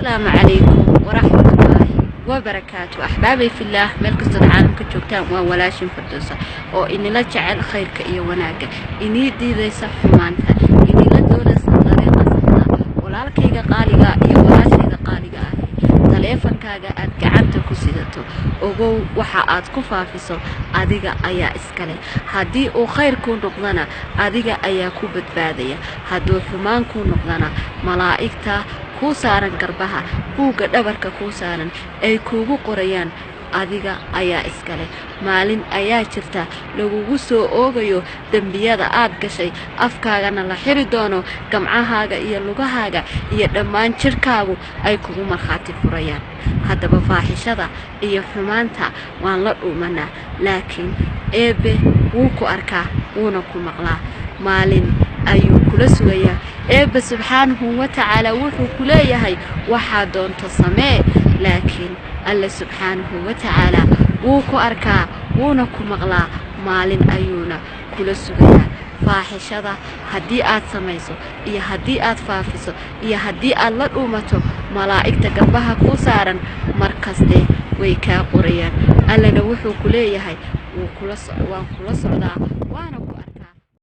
السلام عليكم ورحمة الله وبركاته. أحبابي في الله ملك العالم كجوكتان وولاشين فردوسة وإني لا جعل خيرك إيا وناقة إني دي ذي صف مانتا إني لا دولة طريقة صفنا ولالكيغا قاليغا إيا ولاشيغا قاليغا تليفونكاغا aad gacanta ku sidato ogow waxa aad ku faafiso adiga ayaa iskale hadii uu khayr ku noqdana adiga ayaa ku badbaadaya haduu xumaan ku noqdana malaa'igta ku saaran garbaha buuga dhabarka ku saaran ay kuugu qorayaan adiga ayaa iskale maalin ayaa jirta lagugu soo oogayo dambiyada aad gashay afkaagana la xiri doono gamcahaaga iyo lugahaaga iyo dhammaan jirkaagu ay kugu marxaati furayaan haddaba faaxishada iyo xumaanta waan la dhuumanaa laakiin eebe wuu ku arkaa wuuna ku maqlaa maalin ayuu kula sugayaa eebe subxaanahu wa tacaala wuxuu ku leeyahay waxaa doonto samee laakiin الله سبحانه وتعالى وكو أركا ونكو مغلا مالين أيونا كل سبيا فاحشة هدي آت سميسو إيا هدي آت فافسو إيا هدي الله أمتو ملائكة قربها كوسارا مركز دي ويكا قريان ألا نوحو كليه وكل صعدا وانا